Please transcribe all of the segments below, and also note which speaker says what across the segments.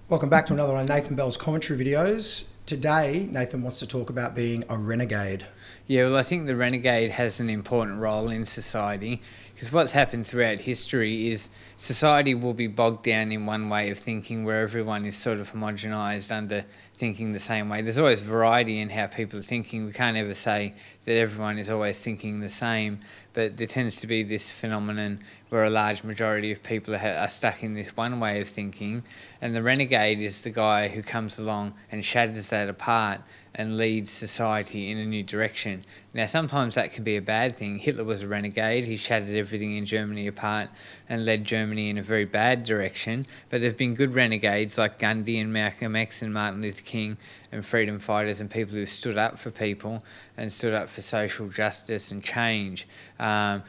Speaker 1: Welcome back to another one of Nathan Bell's commentary videos. Today, Nathan wants to talk about being a renegade.
Speaker 2: Yeah, well, I think the renegade has an important role in society because what's happened throughout history is society will be bogged down in one way of thinking where everyone is sort of homogenized under thinking the same way. There's always variety in how people are thinking. We can't ever say that everyone is always thinking the same, but there tends to be this phenomenon where a large majority of people are stuck in this one way of thinking, and the renegade is the guy who comes along and shatters that apart and leads society in a new direction. Now, sometimes that can be a bad thing. Hitler was a renegade. He shattered everything in Germany apart and led Germany in a very bad direction. But there have been good renegades like Gandhi and Malcolm X and Martin Luther King and freedom fighters and people who stood up for people and stood up for social justice and change. When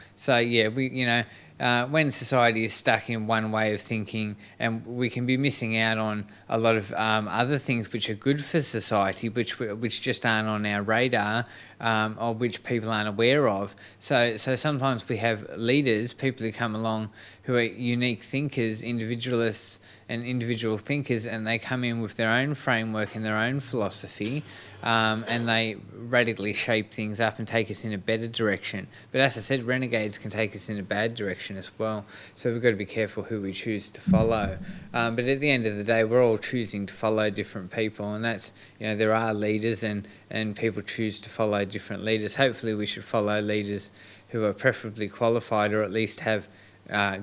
Speaker 2: society is stuck in one way of thinking, and we can be missing out on a lot of other things which are good for society, which just aren't on our radar, or which people aren't aware of. So sometimes we have leaders, people who come along who are unique thinkers, individualists and individual thinkers, and they come in with their own framework and their own philosophy, and they radically shape things up and take us in a better direction. But as I said, renegades can take us in a bad direction as well. So we've got to be careful who we choose to follow. But at the end of the day, we're all choosing to follow different people, and that's, there are leaders and people choose to follow different leaders. Hopefully we should follow leaders who are preferably qualified or at least have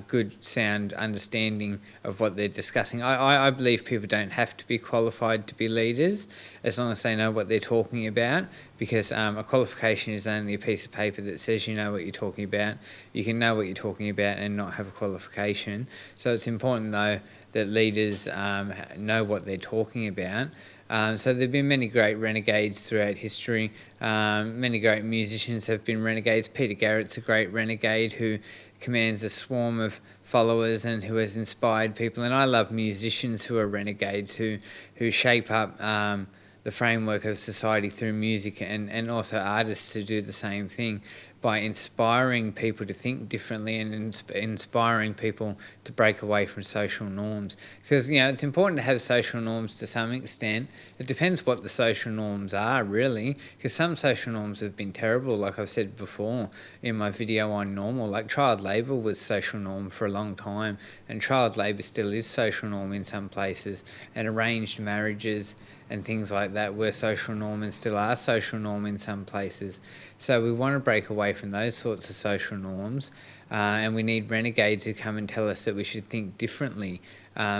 Speaker 2: good, sound understanding of what they're discussing. I believe people don't have to be qualified to be leaders as long as they know what they're talking about, because a qualification is only a piece of paper that says you know what you're talking about. You can know what you're talking about and not have a qualification. So it's important, though, that leaders know what they're talking about. So there have been many great renegades throughout history. Many great musicians have been renegades. Peter Garrett's a great renegade who commands a swarm of followers and who has inspired people. And I love musicians who are renegades, who shape up the framework of society through music, and also artists who do the same thing by inspiring people to think differently and inspiring people to break away from social norms. Because, it's important to have social norms to some extent. It depends what the social norms are, really, because some social norms have been terrible, like I've said before in my video on normal. Like child labour was social norm for a long time, and child labour still is social norm in some places, and arranged marriages and things like that were social norm and still are social norm in some places. So we want to break away from those sorts of social norms, and we need renegades who come and tell us that we should think differently.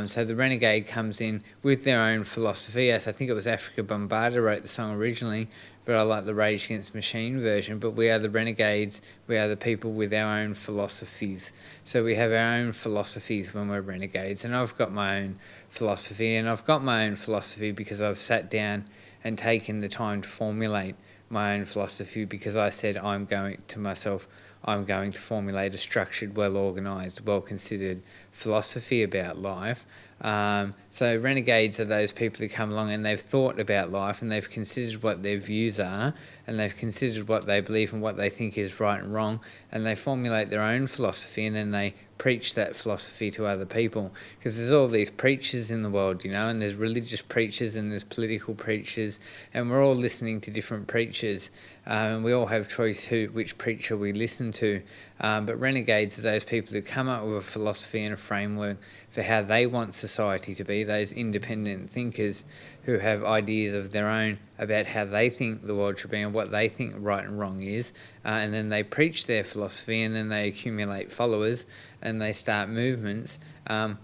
Speaker 2: So the renegade comes in with their own philosophy, as I think it was Africa Bambaataa wrote the song originally, but I like the Rage Against the Machine version. But we are the renegades, we are the people with our own philosophies. So we have our own philosophies when we're renegades, and I've got my own philosophy, and I've got my own philosophy because I've sat down and taken the time to formulate my own philosophy, because I said I'm going to formulate a structured, well-organised, well-considered philosophy about life. So renegades are those people who come along and they've thought about life and they've considered what their views are and they've considered what they believe and what they think is right and wrong, and they formulate their own philosophy and then they preach that philosophy to other people. Because there's all these preachers in the world, and there's religious preachers and there's political preachers, and we're all listening to different preachers, and we all have choice which preacher we listen to. But renegades are those people who come up with a philosophy and a framework for how they want society to be, those independent thinkers who have ideas of their own about how they think the world should be and what they think right and wrong is, and then they preach their philosophy, and then they accumulate followers and they start movements, and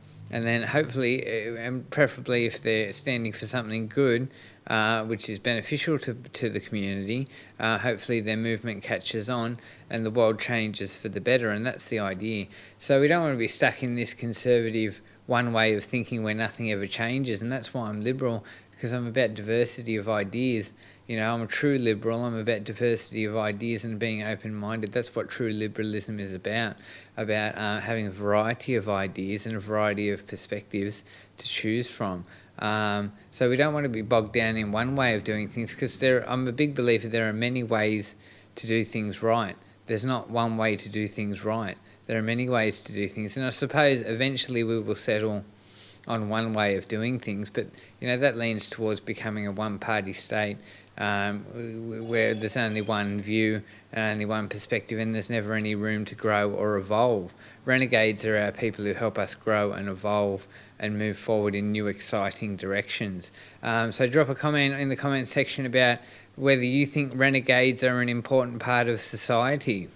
Speaker 2: then hopefully, and preferably if they're standing for something good, which is beneficial to the community, hopefully their movement catches on and the world changes for the better, and that's the idea. So we don't want to be stuck in this conservative one way of thinking where nothing ever changes, and that's why I'm liberal, because I'm about diversity of ideas. I'm a true liberal. I'm about diversity of ideas and being open-minded. That's what true liberalism is about having a variety of ideas and a variety of perspectives to choose from. So we don't want to be bogged down in one way of doing things, because I'm a big believer there are many ways to do things right. There's not one way to do things right. There are many ways to do things, and I suppose eventually we will settle on one way of doing things, but that leans towards becoming a one-party state, where there's only one view and only one perspective, and there's never any room to grow or evolve. Renegades are our people who help us grow and evolve and move forward in new, exciting directions. So drop a comment in the comment section about whether you think renegades are an important part of society.